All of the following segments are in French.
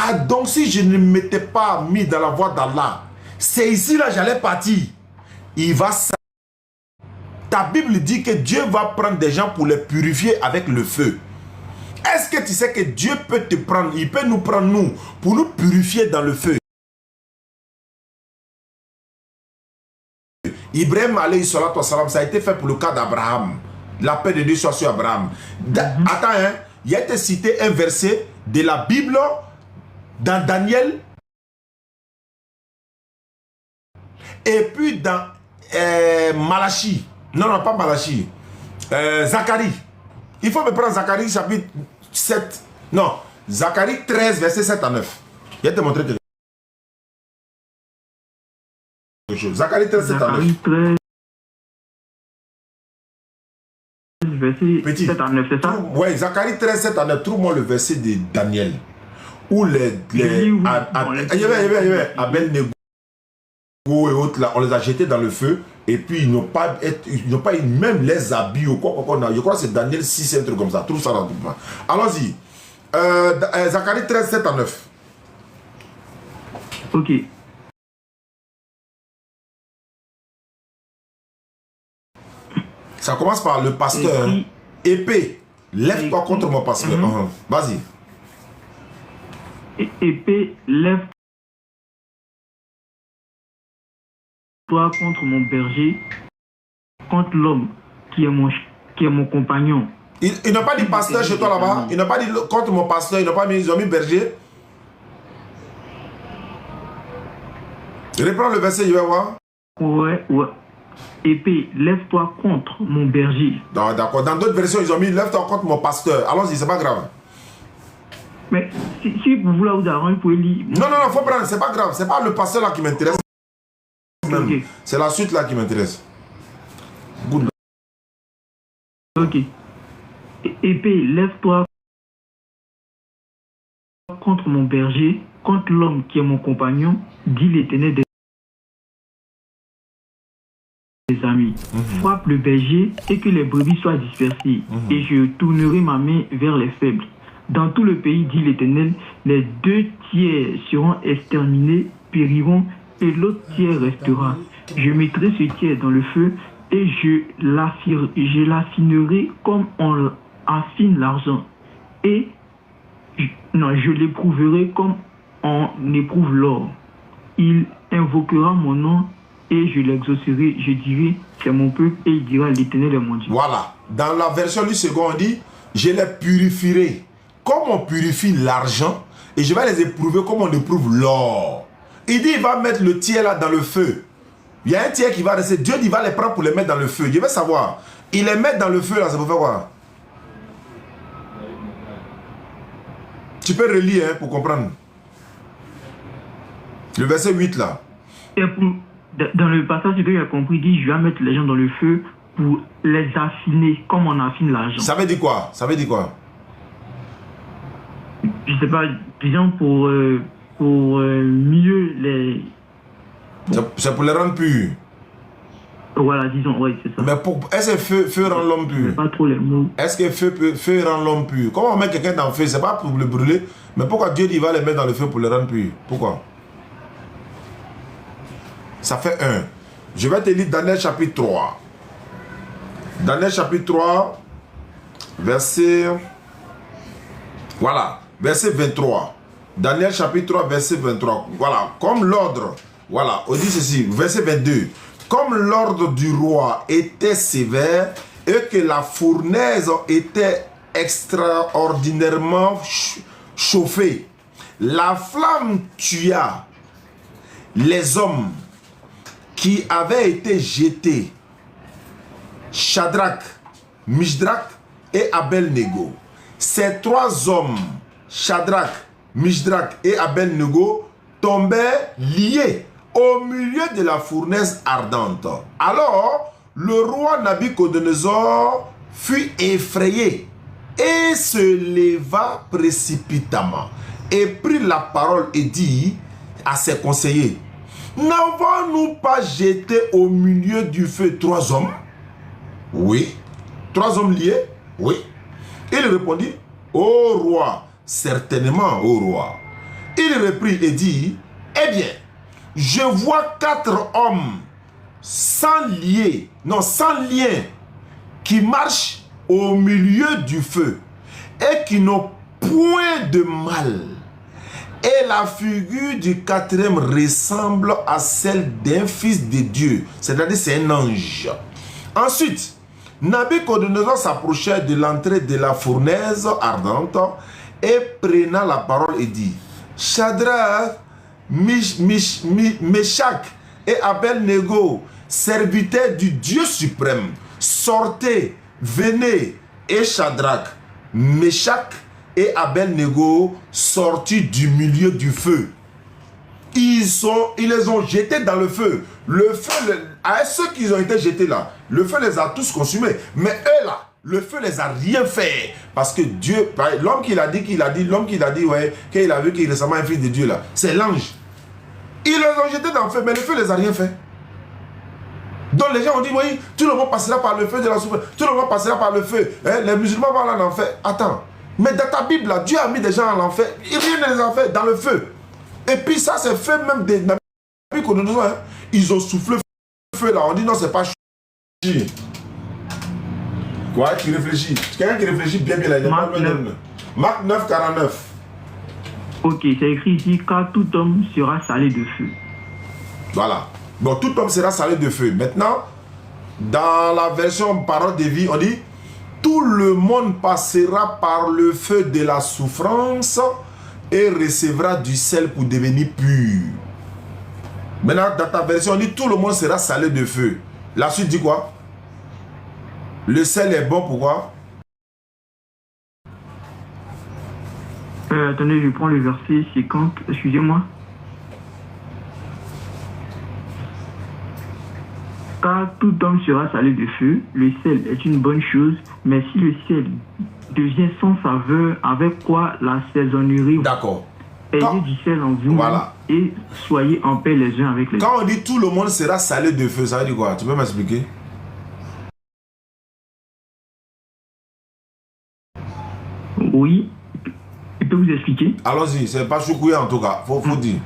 Ah, donc si je ne m'étais pas mis dans la voie d'Allah, c'est ici là j'allais partir. Il va... Ta Bible dit que Dieu va prendre des gens pour les purifier avec le feu. Est-ce que tu sais que Dieu peut te prendre, il peut nous prendre nous, pour nous purifier dans le feu? Ibrahim alayhi salatu wassalam, ça a été fait pour le cas d'Abraham. La paix de Dieu soit sur Abraham. Attends, hein, il a été cité un verset de la Bible dans Daniel et puis dans Malachi. Non, pas Malachi. Zacharie. Il faut me prendre Zacharie chapitre 7. Non, Zacharie 13, verset 7 à 9. Je vais te montrer quelque chose. Zacharie 13, 7 à 9. 13, verset 7 à 9, c'est ça? Oui, Zacharie 13, 7 à 9. Trouve-moi le verset de Daniel. Où les Abel Nego et autres, là, on les a jetés dans le feu. Et puis, ils n'ont pas eu même les habits ou quoi. Je crois que c'est Daniel 6, un truc comme ça. Trouve ça dans le plan. Allons-y. Zacharie 13, 7 à 9. Ok. Ça commence par le pasteur. Épée, lève-toi contre mon pasteur. Vas-y. Épée, lève-toi contre mon berger, contre l'homme qui est mon compagnon. Il n'a pas dit pasteur chez toi là-bas. Il n'a pas dit contre mon pasteur. Ils ont mis berger. Reprends le verset, je vais voir. Ouais. Épée, lève-toi contre mon berger. D'accord. Dans d'autres versions, ils ont mis lève-toi contre mon pasteur. Allons-y, c'est pas grave. Mais si vous voulez vous arranger, vous pouvez lire. Non, faut prendre, c'est pas grave. C'est pas le pasteur là qui m'intéresse. Okay. C'est la suite là qui m'intéresse. Good. Ok. Épée, lève-toi contre mon berger, contre l'homme qui est mon compagnon, dit l'Éternel des amis. Frappe le berger et que les brebis soient dispersées, et je tournerai ma main vers les faibles. Dans tout le pays, dit l'Éternel, les 2 tiers seront exterminés, périront, et l'autre tiers restera. Je mettrai ce tiers dans le feu et je l'affinerai comme on affine l'argent. Et je l'éprouverai comme on éprouve l'or. Il invoquera mon nom et je l'exaucerai. Je dirai, c'est mon peuple, et il dira, l'Éternel est mon Dieu. Voilà. Dans la version du second, on dit, je les purifierai comme on purifie l'argent et je vais les éprouver comme on éprouve l'or. Il dit, il va mettre le tiers là dans le feu. Il y a un tiers qui va rester. Dieu dit, il va les prendre pour les mettre dans le feu. Je vais savoir. Il les met dans le feu là, ça pour faire quoi? Tu peux relire hein, pour comprendre. Le verset 8 là. Et dans le passage que j'ai compris, il dit, je vais mettre les gens dans le feu pour les affiner comme on affine l'argent. Ça veut dire quoi? Ça veut dire quoi? Je sais pas, disons pour mieux les... C'est pour les rendre purs. Voilà, disons, oui, c'est ça. Mais est-ce que feu rend l'homme pur? Pas trop les mots. Est-ce que feu rend l'homme pur? Comment on met quelqu'un dans le feu? C'est pas pour le brûler. Mais pourquoi Dieu dit il va les mettre dans le feu pour les rendre purs? Pourquoi? Ça fait 1. Je vais te lire Daniel chapitre 3. Daniel chapitre 3, verset... Voilà, verset 23. Daniel chapitre 3, verset 23. Voilà, comme l'ordre... Voilà, on dit ceci, verset 22. Comme l'ordre du roi était sévère et que la fournaise était extraordinairement chauffée, la flamme tua les hommes qui avaient été jetés, Shadrach, Meshach et Abel-Nego. Ces 3 hommes, Shadrach, Meshach et Abel-Nego, tombaient liés au milieu de la fournaise ardente. Alors, le roi Nabuchodonosor fut effrayé et se leva précipitamment et prit la parole et dit à ses conseillers, n'avons-nous pas jeté au milieu du feu 3 hommes? Oui. 3 hommes liés? Oui. Il répondit, ô roi, certainement, ô roi. Il reprit et dit, eh bien, je vois 4 hommes sans lien, qui marchent au milieu du feu et qui n'ont point de mal. Et la figure du 4e ressemble à celle d'un fils de Dieu, c'est-à-dire c'est un ange. Ensuite, Nabuchodonosor s'approchait de l'entrée de la fournaise ardente et prenant la parole et dit, Shadrach, Meshach et Abednego, serviteurs du Dieu suprême, sortez, venez. Et Shadrach, Meshach et Abednego sortis du milieu du feu. Ils les ont jetés dans le feu. Le feu, à ceux qui ont été jetés là, le feu les a tous consumés. Mais eux là, le feu les a rien fait. Parce que Dieu, l'homme qu'il a dit, ouais, qu'il a vu qu'il ressemblait à un fils de Dieu là, c'est l'ange. Ils les ont jetés dans le feu, mais le feu les a rien fait. Donc les gens ont dit, oui, tout le monde passera par le feu de la souffrance, tout le monde passera par le feu. Hein, les musulmans vont aller en enfer. Attends, mais dans ta Bible là, Dieu a mis des gens en enfer. Il rien ne les a fait dans le feu. Et puis ça, c'est fait même des Nabuchodonosor. Hein. Ils ont soufflé le feu là. On dit non, c'est pas chier. Quoi, qui réfléchit? Quelqu'un qui réfléchit bien là. Marc 9, 49. Ok, c'est écrit ici, car tout homme sera salé de feu. Voilà. Bon, tout homme sera salé de feu. Maintenant, dans la version parole de vie, on dit, tout le monde passera par le feu de la souffrance et recevra du sel pour devenir pur. Maintenant, dans ta version, on dit tout le monde sera salé de feu. La suite dit quoi? Le sel est bon, pourquoi? Attendez, je prends le verset 50, excusez-moi. Car tout homme sera salé de feu, le sel est une bonne chose, mais si le sel devient sans saveur, avec quoi l'assaisonnerez-vous? D'accord. Ayez du sel en vous, voilà, et soyez en paix les uns avec les autres. Quand on dit tout le monde sera salé de feu, ça veut dire quoi? Tu peux m'expliquer? Oui, je peux vous expliquer. Allons-y, c'est pas choukoué en tout cas, faut dire.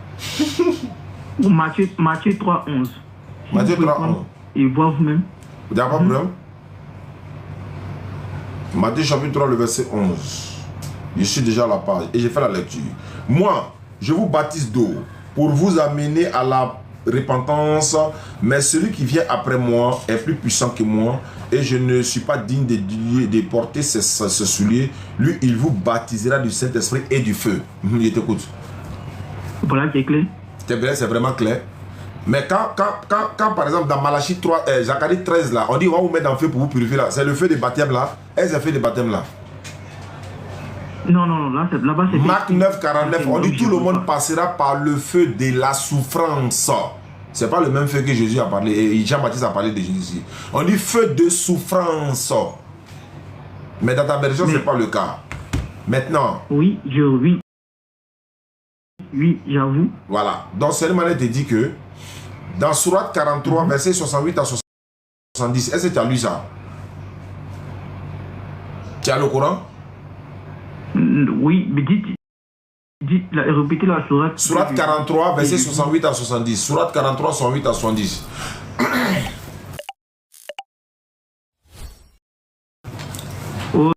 Matthieu 3, 11. Matthieu 3, 11. Et voir vous-même. Vous n'avez pas de problème? Matthieu chapitre 3, le verset 11. Je suis déjà à la page et j'ai fait la lecture. Moi, je vous baptise d'eau pour vous amener à la repentance, mais celui qui vient après moi est plus puissant que moi et je ne suis pas digne de porter ses souliers. Lui, il vous baptisera du Saint-Esprit et du feu. Il t'écoute. Voilà qui est clair. C'est vraiment clair. Mais quand par exemple dans Malachie 3, Zacharie 13 là, on dit on va vous mettre dans le feu pour vous purifier là. C'est le feu des baptêmes là. Est-ce le feu des baptêmes là? Non, là-bas c'est... Marc 9, 49, on dit tout le monde passera par le feu de la souffrance. C'est pas le même feu que Jésus a parlé. Et Jean-Baptiste a parlé de Jésus ici. On dit feu de souffrance. Mais dans ta version, c'est pas le cas. Maintenant. Oui, j'avoue. Voilà. Donc, c'est une manière de dire que dans Sourate 43, verset 68 à 70, est-ce que tu as lu ça? Tu as le Coran? Oui, mais répétez la sourate. Sourate 43, verset 68 à 70. Sourate 43, 68 à 70. Oh,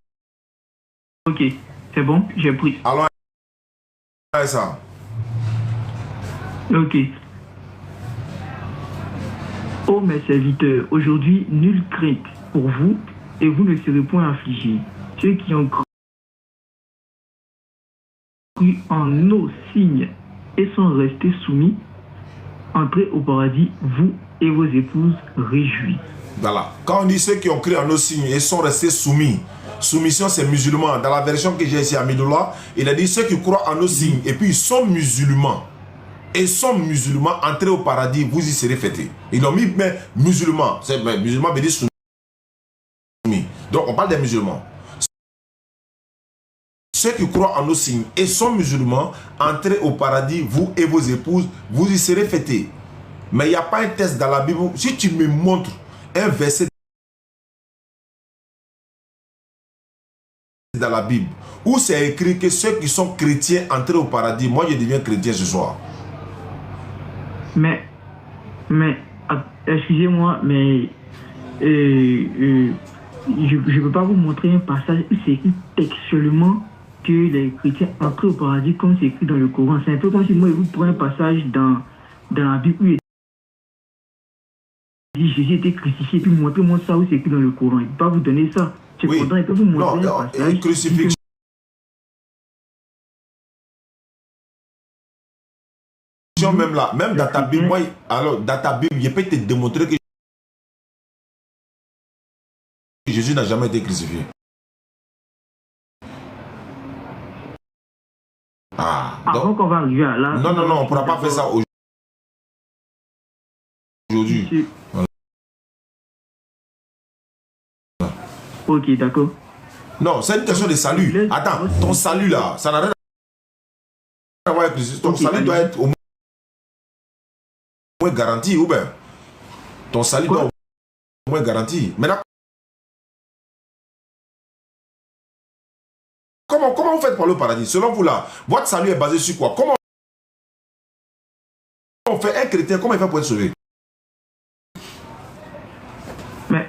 ok, c'est bon, j'ai pris. Alors, ça. Ok. Oh mes serviteurs, aujourd'hui, nulle crainte pour vous, et vous ne serez point affligés. Ceux qui ont cru en nos signes et sont restés soumis, entrez au paradis, vous et vos épouses réjouis. Voilà. Quand on dit ceux qui ont cru en nos signes et sont restés soumis, soumission c'est musulman. Dans la version que j'ai ici à Midoula, il a dit ceux qui croient en nos signes et puis ils sont musulmans. Et sont musulmans, entrez au paradis, vous y serez fêtés. Ils ont mis mais musulmans. Musulmans veut dire soumis. Donc on parle des musulmans. Ceux qui croient en nos signes et sont musulmans, entrez au paradis, vous et vos épouses, vous y serez fêtés. Mais il n'y a pas un test dans la Bible. Si tu me montres un verset dans la Bible où c'est écrit que ceux qui sont chrétiens entrent au paradis. Moi, je deviens chrétien ce soir. Mais excusez-moi, mais je ne peux pas vous montrer un passage où c'est écrit textuellement que les chrétiens entrent au paradis comme c'est écrit dans le Coran. C'est un peu comme si moi je vous prends un passage dans la Bible où il dit Jésus était crucifié, puis montrez-moi ça où c'est écrit dans le Coran. Il ne peut pas vous donner ça. Oui. Il peut vous montrer un passage. Crucifixion même là, même dans ta Bible, moi, alors dans ta Bible, je peux te démontrer que Jésus n'a jamais été crucifié. Avant qu'on va arriver à là. Non, on ne pourra pas faire ça aujourd'hui. Voilà. Ok, d'accord. Non, c'est une question de salut. Attends, ton salut là, ça n'a rien à voir avec Christ. Ton salut doit être au moins garanti, ou bien ton salut doit être au moins garanti. Maintenant, comment vous faites pour aller au paradis? Selon vous là, votre salut est basé sur quoi? Comment on fait un chrétien, comment il fait pour être sauvé? Mais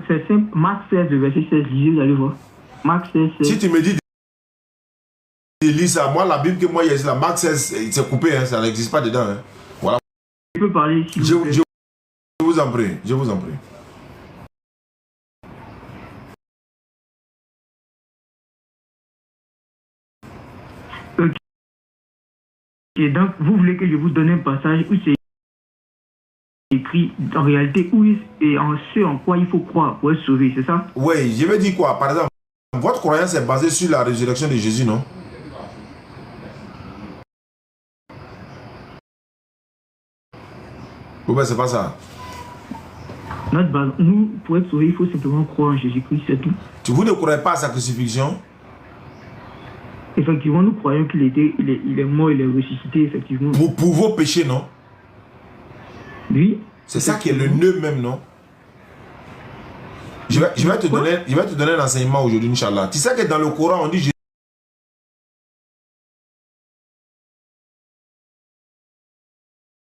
c'est simple. Marc 16, verset 16, lisez, vous allez voir. Marc 16, 16. Si tu me dis de lire ça, moi la Bible que moi j'ai la Marc 16, c'est coupé, hein, ça n'existe pas dedans. Hein. Voilà. Je peux parler si je vous en prie, je vous en prie. Ok, donc vous voulez que je vous donne un passage où c'est écrit en réalité où et en ce en quoi il faut croire pour être sauvé, c'est ça? Oui, je vais dire quoi? Par exemple, votre croyance est basée sur la résurrection de Jésus, non? Ou bien c'est pas ça? Notre base, nous, pour être sauvés, il faut simplement croire en Jésus-Christ, c'est tout. Vous ne croyez pas à sa crucifixion? Effectivement, nous croyons qu'il est mort, il est ressuscité, effectivement. Pour vos péchés, non? Oui. C'est ça qui est le nœud même, non? Je vais te donner un enseignement aujourd'hui, Inch'Allah. Tu sais que dans le Coran, on dit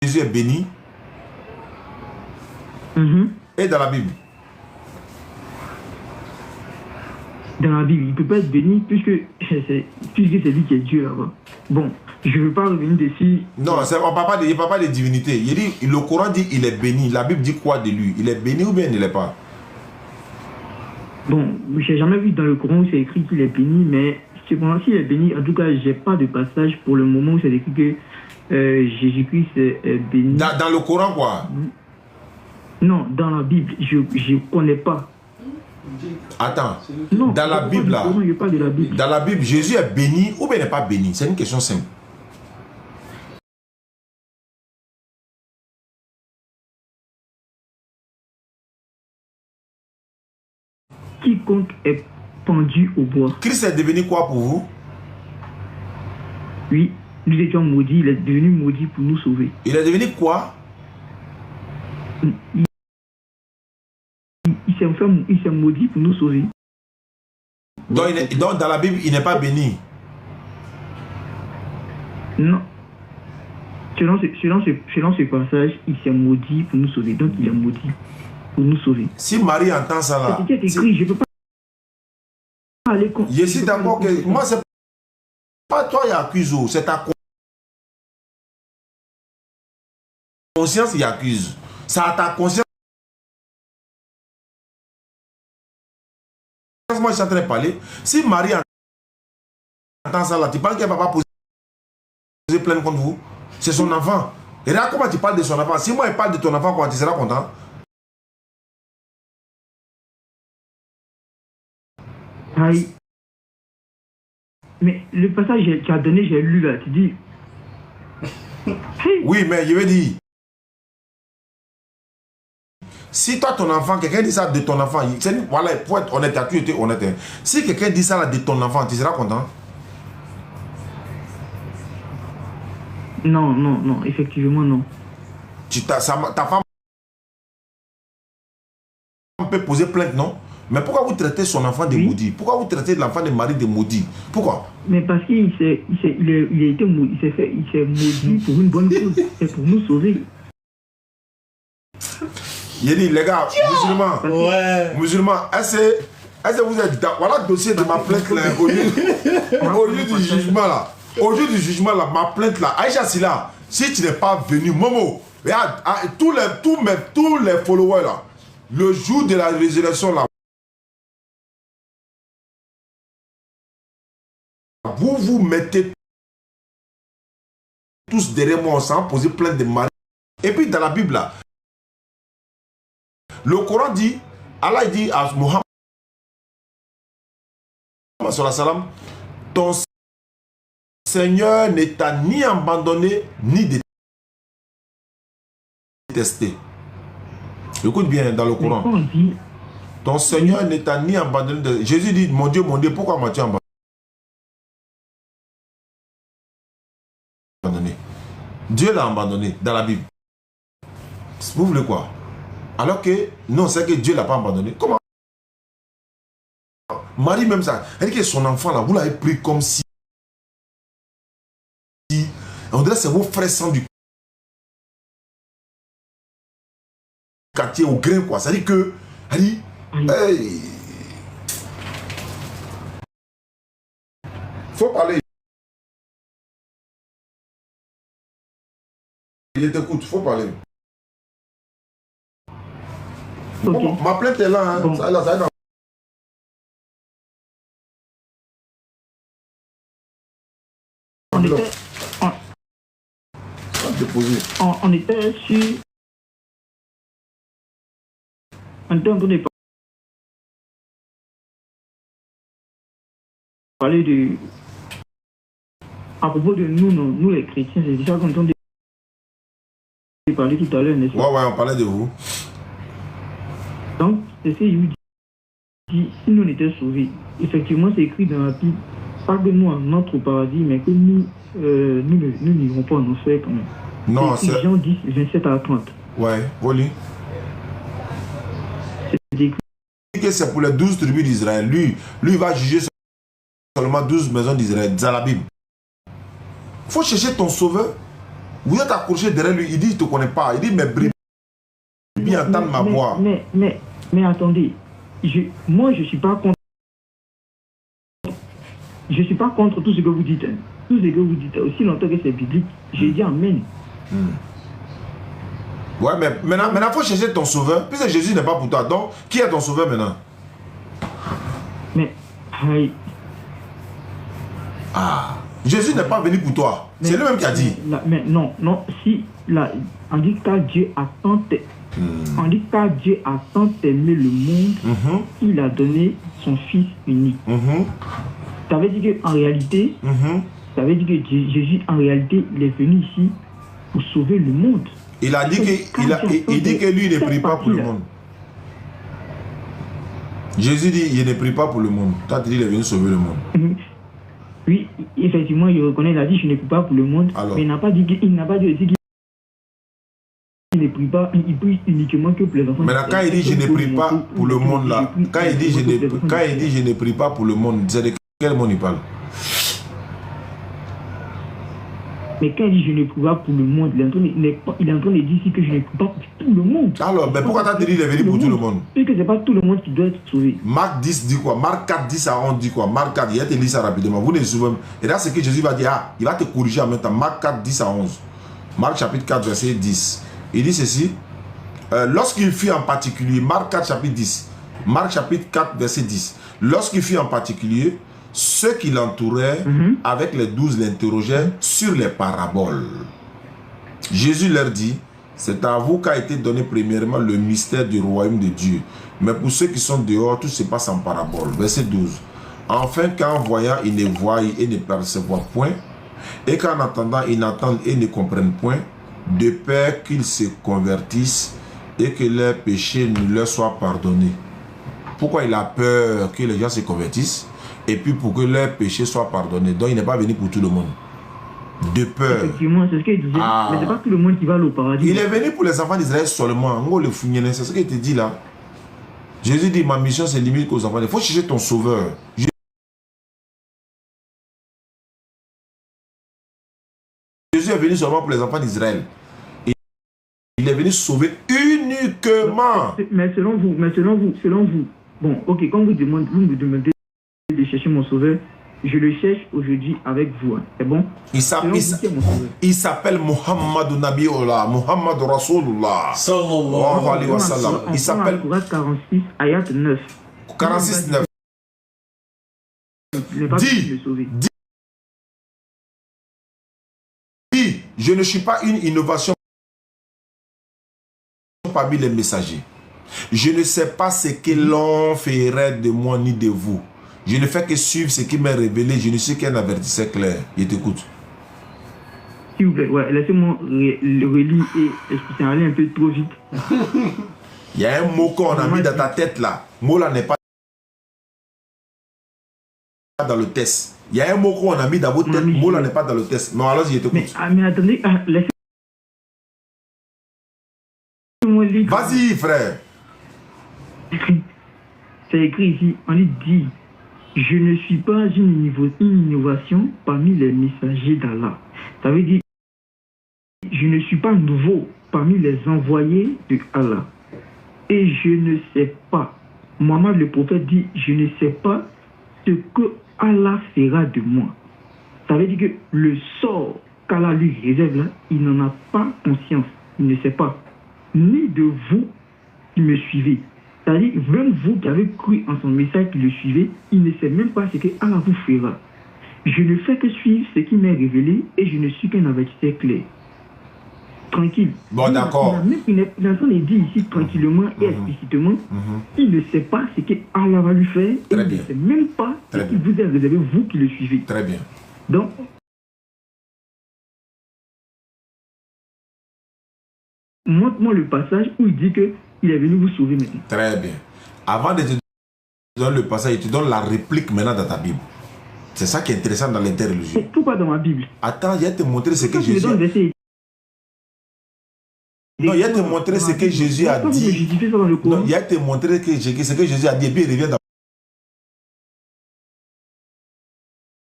Jésus est béni. Et dans la Bible? Dans la Bible, il ne peut pas être béni puisque c'est lui qui est Dieu là-bas. Bon, je ne veux pas revenir dessus. Non, on ne parle pas de divinité. Il dit, le Coran dit il est béni. La Bible dit quoi de lui? Il est béni ou bien il ne l'est pas? Bon, je n'ai jamais vu dans le Coran où c'est écrit qu'il est béni, mais cependant, s'il est béni, en tout cas, je n'ai pas de passage pour le moment où c'est écrit que Jésus-Christ est béni. Dans le Coran, quoi? Non, dans la Bible, je ne connais pas. Attends, non, dans la Bible, là, Coran, pas de la Bible. Dans la Bible, Jésus est béni ou bien n'est pas béni? C'est une question simple. Quiconque est pendu au bois. Christ est devenu quoi pour vous? Oui, nous étions maudits, il est devenu maudit pour nous sauver. Il est devenu quoi? Il s'est maudit pour nous sauver. Donc dans la Bible, il n'est pas béni. Non. Selon ce passage, il s'est maudit pour nous sauver. Donc il est maudit pour nous sauver. Si Marie entend ça là... C'est écrit, je ne peux pas aller contre... Je suis d'accord que... Moi, c'est pas toi qui accuse, c'est ta conscience qui accuse. C'est à ta conscience. Moi, je suis en train de parler. Si Marie entend ça là, tu penses qu'elle ne va pas poser plainte contre vous? C'est son enfant. Et là, comment tu parles de son enfant? Si moi, je parle de ton enfant, comment tu seras content? Aïe. Mais le passage que tu as donné, j'ai lu là, tu dis... Hey. Oui, mais je veux dire... Si toi, ton enfant, quelqu'un dit ça de ton enfant, voilà, pour être honnête, tu étais honnête. Hein. Si quelqu'un dit ça là de ton enfant, tu seras content? Non, effectivement non. Ta femme peut poser plainte, non? Mais pourquoi vous traitez son enfant de maudit? Pourquoi vous traitez l'enfant de Marie de maudit? Pourquoi? Mais parce qu'il s'est maudit pour une bonne cause. C'est pour nous sauver. Il dit, les gars, musulmans, musulmans, est-ce que vous êtes d'accord? Voilà le dossier de ma plainte là, au lieu du jugement là. Au lieu du jugement là, ma plainte là. Aïcha Silla, si tu n'es pas venu, Momo, regarde, tous les followers là, le jour de la résurrection là, vous vous mettez tous derrière moi sans poser plainte de Marie. Et puis dans la Bible là, le Coran dit, Allah dit à Mohammed, ton Seigneur ne t'a ni abandonné ni détesté. Écoute bien dans le Coran. Ton Seigneur ne t'a ni abandonné. Jésus dit, mon Dieu, pourquoi m'as-tu abandonné? Dieu l'a abandonné dans la Bible. Vous voulez quoi? Alors que, non, c'est que Dieu ne l'a pas abandonné. Comment? Marie même ça, elle dit que son enfant là, vous l'avez pris comme si, on dirait que c'est vos frères sang du quartier au grain quoi. Ça dit que, elle dit, hey, faut parler. Il t'écoute, faut parler. Okay. Ma plainte est là, hein. Bon. Ça est dans... On était sur... On était en train de parler de... À propos de nous les chrétiens, c'est déjà qu'on entend de parler tout à l'heure, n'est-ce pas? Ouais, on parlait de vous. Donc, c'est ce qu'il dit, si nous on était sauvés, effectivement c'est écrit dans la Bible, pas que nous en notre paradis, mais que nous n'irons pas en enfer quand même. Non, c'est Jean 10, 27 à 30. Ouais, Oli. C'est écrit que c'est pour les 12 tribus d'Israël. Lui, il va juger seulement 12 maisons d'Israël, dans la Bible. Il faut chercher ton sauveur. Vous êtes accroché derrière lui, il dit, il ne te connaît pas. Il dit, mais brebis entendent ma voix. Mais attendez, moi je ne suis pas contre. Je suis pas contre tout ce que vous dites. Hein. Tout ce que vous dites, aussi longtemps que c'est biblique, j'ai dit amen. Ouais, mais maintenant, il faut chercher ton sauveur. Puisque Jésus n'est pas pour toi. Donc, qui est ton sauveur maintenant? Mais, Jésus n'est pas venu pour toi. C'est lui-même qui a dit. Mais non, si, on dit qu'à Dieu a tant aimé le monde, il a donné son Fils unique. Ça veut dire qu'en réalité, ça veut dire que Jésus, en réalité, il est venu ici pour sauver le monde. Il a dit il dit que lui, il ne prie pas pour le monde. Jésus dit, il ne prie pas pour le monde. Toi, tu dis, il est venu sauver le monde. Oui, effectivement, il reconnaît, il a dit, je ne prie pas pour le monde. Alors, mais il n'a pas dit qu'il ne prie pas, il prie uniquement que pour les enfants. Mais là, quand il dit, je ne prie pas pour le monde, là, quand il dit, je ne prie pas pour le monde, c'est de quel monde il parle? Mais quand il dit je ne prie pas pour le monde, il est en train de dire ici que je ne prie pas pour tout le monde. Alors, mais pourquoi tu as dit qu'il est venu pour tout le monde? Parce que ce n'est pas tout le monde qui doit être sauvé. Marc 10 dit quoi? Marc 4, 10 à 11 dit quoi? Marc 4, il va te lire ça rapidement. Vous ne souvez pas. Et là, c'est que Jésus va dire, il va te corriger en même temps. Marc 4, 10 à 11. Marc chapitre 4, verset 10. Il dit ceci. Lorsqu'il fut en particulier, Marc 4, chapitre 10. Marc chapitre 4, verset 10. Lorsqu'il fut en particulier, ceux qui l'entouraient avec les 12 l'interrogeaient sur les paraboles. Jésus leur dit, c'est à vous qu'a été donné premièrement le mystère du royaume de Dieu. Mais pour ceux qui sont dehors, tout se passe en parabole. Verset 12. Enfin, qu'en voyant, ils ne voient et ne perçoivent point, et qu'en entendant, ils n'entendent et ne comprennent point, de peur qu'ils se convertissent et que leurs péchés ne leur soient pardonnés. Pourquoi il a peur que les gens se convertissent? Et puis pour que leurs péchés soient pardonnés. Donc il n'est pas venu pour tout le monde. De peur. Effectivement, c'est ce qu'il disait. Mais c'est pas tout le monde qui va au paradis. Il est venu pour les enfants d'Israël seulement. C'est ce qu'il te dit là. Jésus dit, ma mission c'est limite qu'aux enfants. Il faut chercher ton sauveur. Jésus est venu seulement pour les enfants d'Israël. Il est venu sauver uniquement. Mais selon vous, bon, ok, quand vous me demandez de chercher mon sauveur, je le cherche aujourd'hui avec vous, hein. C'est bon? Il s'appelle Muhammad Nabiullah, Muhammad Rasulullah. Sallallahu alayhi wa sallam. Il s'appelle 46, ayat 9. 46, 9. Dis, je ne suis pas une innovation parmi les messagers. Je ne sais pas ce que l'on ferait de moi ni de vous. Je ne fais que suivre ce qui m'est révélé. Je ne suis qu'un avertisseur clair. Je t'écoute. S'il vous plaît, ouais, laissez-moi le relire et expliquer aller un peu trop vite. Il y a un mot qu'on a mis dans ta tête là. Mot là n'est pas dans le test. Il y a un mot qu'on a mis dans votre tête. Mot là n'est pas dans le test. Non, alors je t'écoute. Mais attendez, laissez-moi lire. Vas-y, frère. C'est écrit ici, on dit, je ne suis pas une innovation parmi les messagers d'Allah. Ça veut dire, je ne suis pas nouveau parmi les envoyés de Allah. Et je ne sais pas, Mohammed le prophète dit, je ne sais pas ce que Allah fera de moi. Ça veut dire que le sort qu'Allah lui réserve là, il n'en a pas conscience. Il ne sait pas. Ni de vous qui me suivez. C'est-à-dire, même vous qui avez cru en son message qui le suivez, il ne sait même pas ce que Allah vous fera. Je ne fais que suivre ce qui m'est révélé et je ne suis qu'un avertisseur clair. Tranquille. Bon, d'accord. Il est dit ici tranquillement et explicitement, il ne sait pas ce que Allah va lui faire et il ne sait même pas ce qui vous est réservé, vous qui le suivez. Très bien. Donc, montre-moi le passage où il dit qu'il est venu vous sauver maintenant. Très bien. Avant de te donner le passage, il te donne la réplique maintenant dans ta Bible. C'est ça qui est intéressant dans l'interreligion. Pourquoi dans ma Bible? Attends, il va te montrer ce que Jésus a dit. Non, il va te montrer ce que Jésus a dit. Non, il va te montrer ce que Jésus a dit et puis il revient dans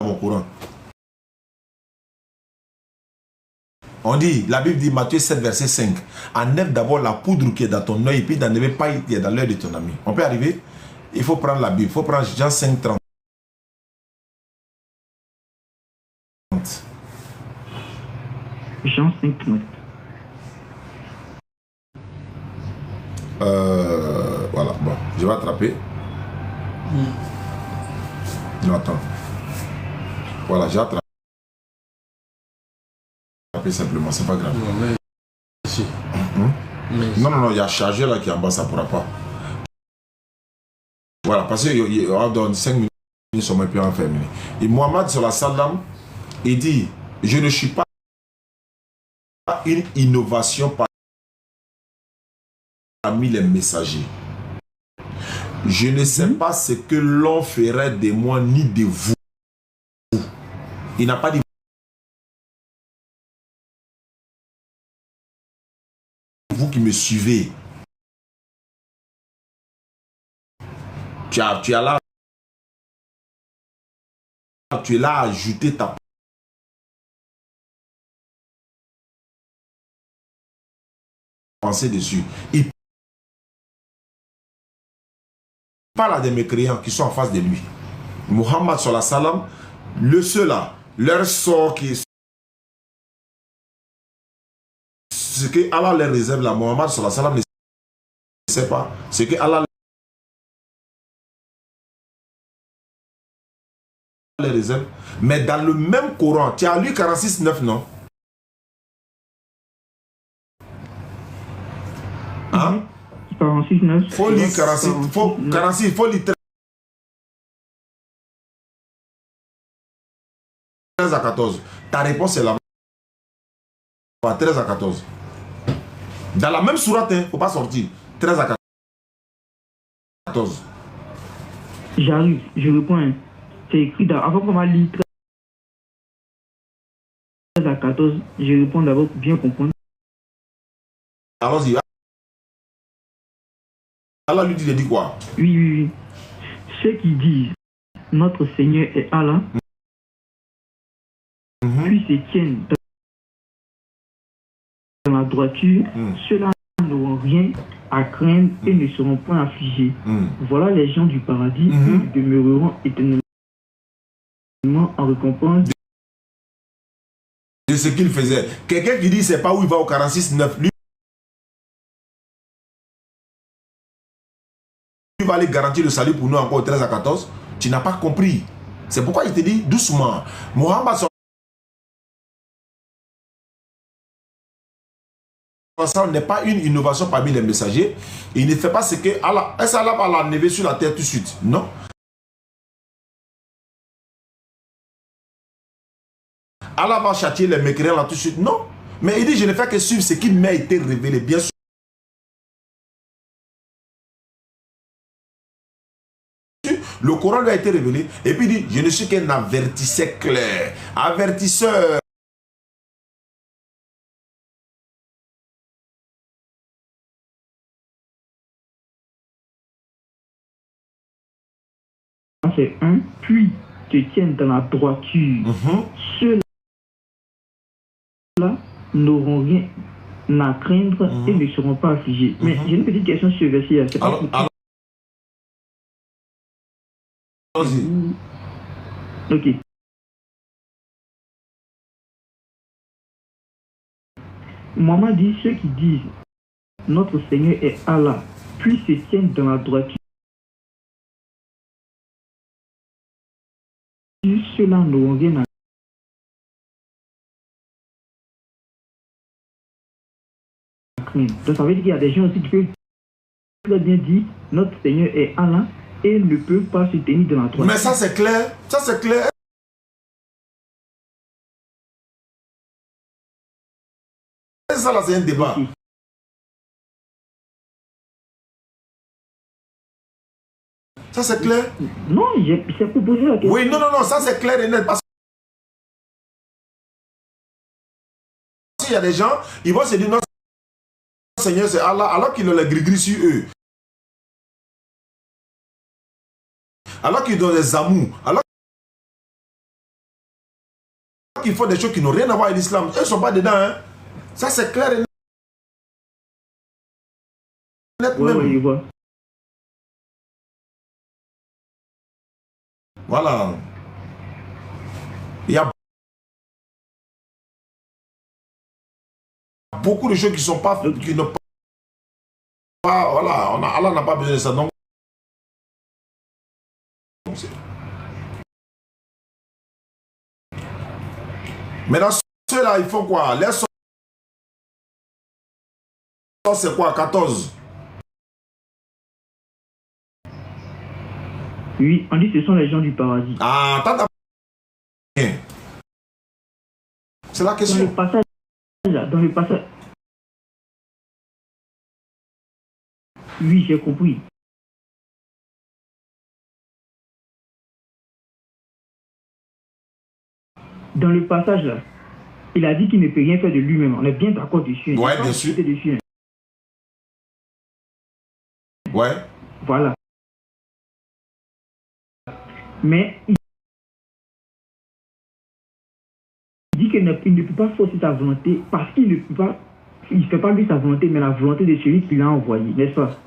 mon Coran. On dit, la Bible dit, Matthieu 7, verset 5, enlève d'abord la poudre qui est dans ton œil et puis n'enlève pas qui est dans l'œil de ton ami. On peut arriver? Il faut prendre la Bible, il faut prendre Jean 5, 30. Jean 5, 30. Voilà, bon, je vais attraper. Non, attends. Voilà, j'ai attrapé simplement, c'est pas grave. Non, mais ici. Non, il y a chargé là qui est en bas, ça ne pourra pas. Voilà, parce que dans 5 minutes, nous sommes un peu enfermés. Et Mohammed sur la salam, il dit, je ne suis pas une innovation parmi les messagers. Je ne sais pas ce que l'on ferait de moi ni de vous. Il n'a pas dit vous qui me suivez. Tu es là à ajouter ta pensée dessus. Il parle à des mécréants qui sont en face de lui. Muhammad sallallahu alayhi wa sallam, le ceux-là, leur sort qui est ce que Allah leur réserve là, Muhammad sallallahu alayhi wa sallam ne sait pas. Ce que Allah leur réserve. Mais dans le même Coran, tu as lu 46, 9, non? Hein? 46, 9. Faut lire 46, faut lire 13 à 14. Ta réponse est là. 13 à 14. Dans la même sourate, il ne faut pas sortir. 13 à 14. J'arrive, je réponds. C'est écrit dans. Avant qu'on va lire 13 à 14, je réponds d'abord pour bien comprendre. Allons-y. Allah lui dit de dire quoi? Oui, oui, oui. Ceux qui disent notre Seigneur est Allah, puis se tiennent dans la droiture, ceux-là n'auront rien à craindre et ne seront point affligés. Voilà les gens du paradis, ils demeureront éternellement en récompense de ce qu'il faisait. Quelqu'un qui dit c'est pas où il va au 46-9, lui va aller garantir le salut pour nous encore au 13 à 14. Tu n'as pas compris. C'est pourquoi il te dit doucement. Mohammed n'est pas une innovation parmi les messagers. Il ne fait pas ce que Allah, Allah va l'enlever sur la terre tout de suite. Non. Allah va châtier les mécréants là tout de suite. Non. Mais il dit je ne fais que suivre ce qui m'a été révélé. Bien sûr. Le Coran lui a été révélé. Et puis il dit je ne suis qu'un avertisseur clair. Avertisseur. C'est un, puis te tiennent dans la droiture. Ceux-là n'auront rien à craindre et ne seront pas affligés. Mais j'ai une petite question sur ce verset. Ok. Maman dit ceux qui disent notre Seigneur est Allah, puis se tiennent dans la droiture. Ceux-là n'auront rien à craindre. Donc ça veut dire qu'il y a des gens aussi qui peuvent très bien dire notre Seigneur est Allah et ne peuvent pas se tenir dans la droiture. Mais ça c'est clair. Ça c'est clair. Ça là c'est un débat. Okay. Ça c'est clair? Non, j'ai proposé la question. Oui, non, ça c'est clair et net. Parce qu'il y a des gens, ils vont se dire notre Seigneur c'est Allah, alors qu'ils ont les gris-gris sur eux. Alors qu'ils ont des amours. Alors qu'ils font des choses qui n'ont rien à voir avec l'islam. Eux ne sont pas dedans. Hein. Ça c'est clair et net. Oui, je vois. Voilà. Il y a beaucoup de choses qui sont pas, qui n'ont pas, voilà, Allah n'a pas besoin de ça. Donc, maintenant, ceux-là, ils font quoi? Les sorts, c'est quoi? 14. Oui, on dit que ce sont les gens du paradis. Ah, t'as c'est la question. Dans le passage. Oui, j'ai compris. Dans le passage là, il a dit qu'il ne peut rien faire de lui-même. On est bien d'accord dessus. Ouais, bien sûr. Dessus. Ouais. Voilà. Mais il dit qu'il ne peut pas forcer sa volonté parce qu'il ne peut pas, il ne fait pas lui sa volonté, mais la volonté de celui qui l'a envoyé, n'est-ce pas?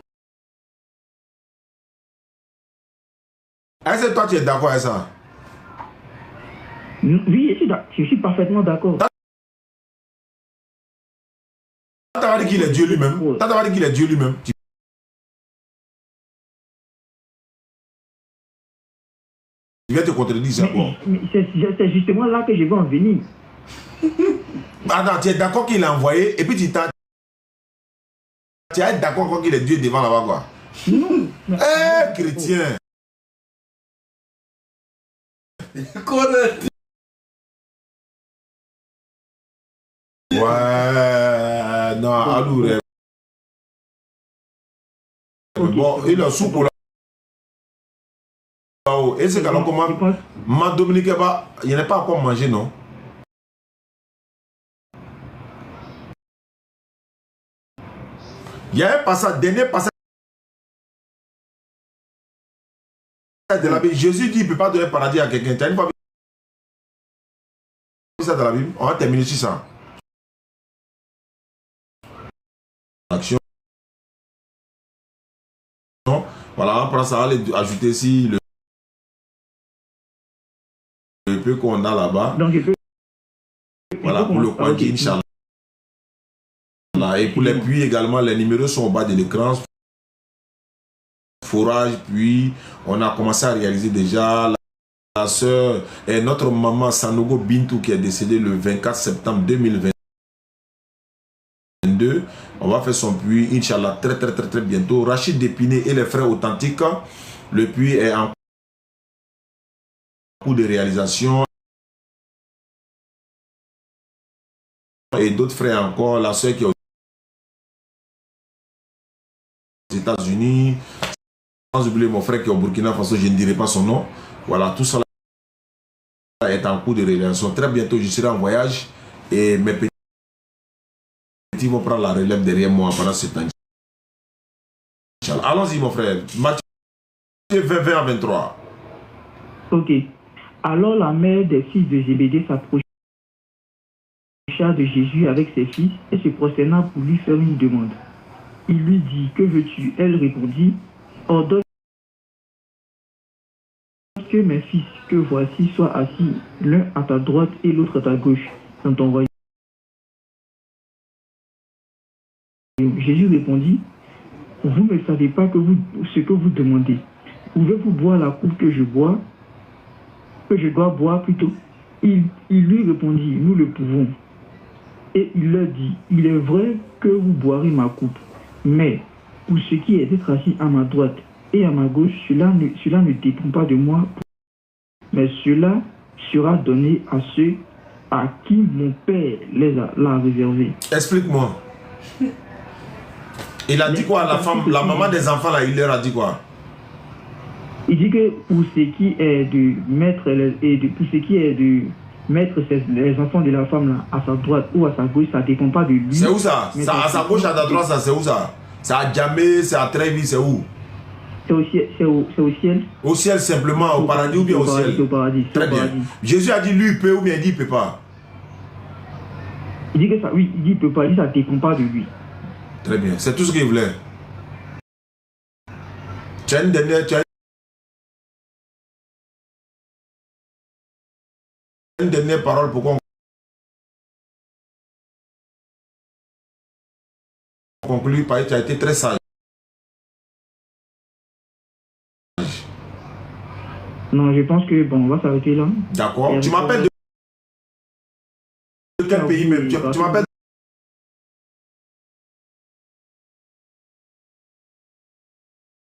Est-ce que toi tu es d'accord avec ça? Oui, je suis parfaitement d'accord. T'as dit qu'il est Dieu lui-même. T'as dit qu'il est Dieu lui-même. Je vais te contredire ça. C'est justement là que je vais en venir. Attends, tu es d'accord qu'il l'a envoyé et puis tu es d'accord qu'il est Dieu devant là-bas quoi? Non. Chrétien. Ouais, non, alors. Okay. Bon, il a soupe là. Et c'est quand comment ma Dominique, il n'y en a pas encore mangé, non? Il y a un passage, dernier passage de la Bible. Jésus dit qu'il ne peut pas donner le paradis à quelqu'un. Tu as une fois vu ça dans la Bible? On va terminer sur ça. Action. Voilà, on prend ça, on va ajouter ici le peu qu'on a là-bas. Donc, voilà, pour le coin qui Inch'Allah. Et pour les puits également, les numéros sont au bas de l'écran. Forage, puis on a commencé à réaliser déjà la soeur et notre maman Sanogo Bintou qui est décédée le 24 septembre 2022. On va faire son puits, Inch'Allah, très bientôt. Rachid Dépiné et les frères authentiques, le puits est en cours de réalisation. Et d'autres frères encore, la soeur qui est aux États-Unis, sans oublier mon frère qui est au Burkina Faso, je ne dirai pas son nom. Voilà, tout ça est en cours de réalisation. Très bientôt, je serai en voyage et mes petits vont prendre la relève derrière moi pendant ce temps. Allons-y, mon frère. Matthieu 20 à 23. Ok. Alors la mère des fils de Zébédée s'approcha de Jésus avec ses fils et se prosterna pour lui faire une demande. Il lui dit, que veux-tu? Elle répondit, ordonne que mes fils que voici soient assis l'un à ta droite et l'autre à ta gauche dans ton royaume. Jésus répondit, vous ne savez pas ce que vous demandez. Pouvez-vous boire la coupe que je bois, que je dois boire plutôt? Il lui répondit, nous le pouvons. Et il leur dit, il est vrai que vous boirez ma coupe, mais pour ce qui est d'être assis à ma droite et à ma gauche, cela ne dépend pas de moi, mais cela sera donné à ceux à qui mon Père l'a réservé. Explique-moi. Il a dit quoi à la femme, la maman des enfants là, il leur a dit quoi? Il dit que pour ce qui est de mettre les enfants de la femme là, à sa droite ou à sa gauche, ça ne dépend pas de lui. C'est où ça? À sa gauche, à sa droite, ça c'est où ça? C'est à Djamé, c'est à Trévis, c'est où? C'est au ciel. Au ciel simplement, au paradis ou bien au ciel? Au paradis. Très bien. Jésus a dit lui il peut ou bien il dit il peut pas? Il dit que ça, oui, il dit il peut pas, il dit ça ne dépend pas de lui. Très bien, c'est tout ce qu'il voulait. Tu as une dernière parole pour qu'on conclue. Parce que tu as été très sage. Non, je pense que bon, on va s'arrêter là. D'accord. Tu m'appelles de quel pays même? Tu m'appelles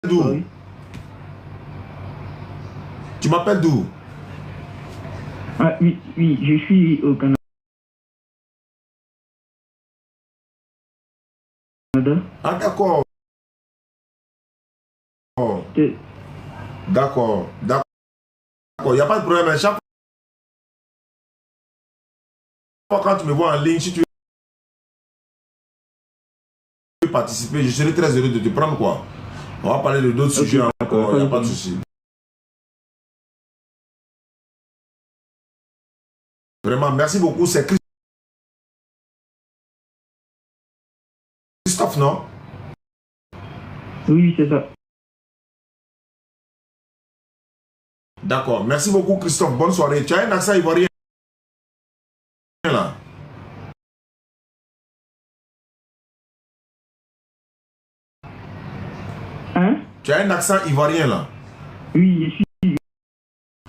d'où? Oui. Tu m'appelles d'où? Ah, oui, je suis au Canada. Ah d'accord. D'accord. Il n'y a pas de problème. Chaque fois quand tu me vois en ligne, si tu veux participer, je serai très heureux de te prendre quoi. On va parler de d'autres sujets encore, il n'y a pas de souci. Vraiment, merci beaucoup. C'est Christophe, non? Oui, c'est ça. D'accord. Merci beaucoup, Christophe. Bonne soirée. Tu as un accent ivoirien là? Hein? Tu as un accent ivoirien là? Oui, je suis.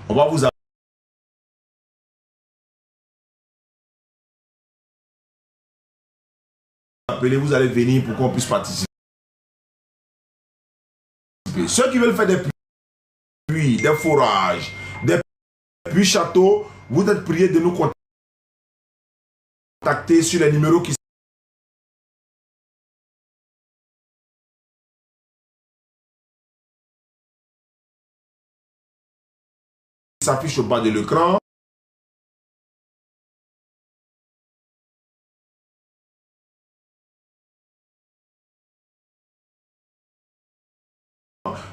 On va vous appeler, vous allez venir pour qu'on puisse participer. Ceux qui veulent faire des puits, des forages, des puits châteaux, vous êtes priés de nous contacter sur les numéros qui s'affichent au bas de l'écran.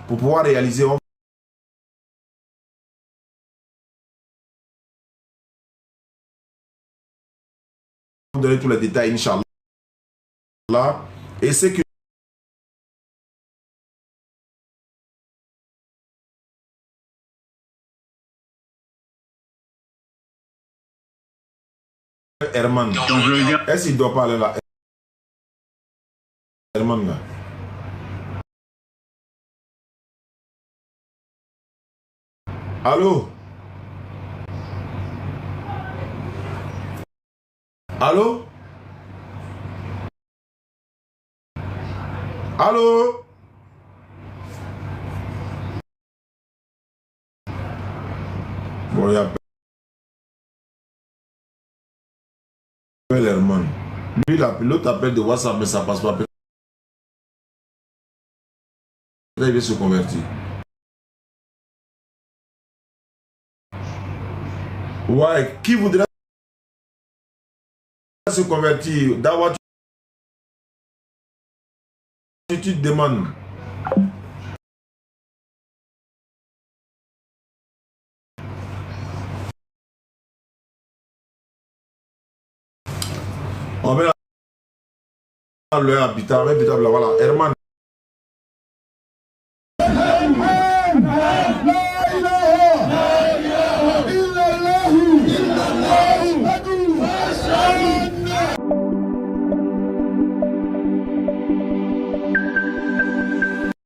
Pour pouvoir réaliser donner tous les détails, Inch'Allah. Et c'est que Herman. Est-ce qu'il doit parler là? Herman là. Allô? Allô? Allô? Bon, il y a Herman. Lui, l'autre appelle de WhatsApp, mais ça passe pas. Peut-être il va se convertir. Ouais, qui voudrait se convertir? D'abord, tu te demandes. On met le habitant, voilà, Herman.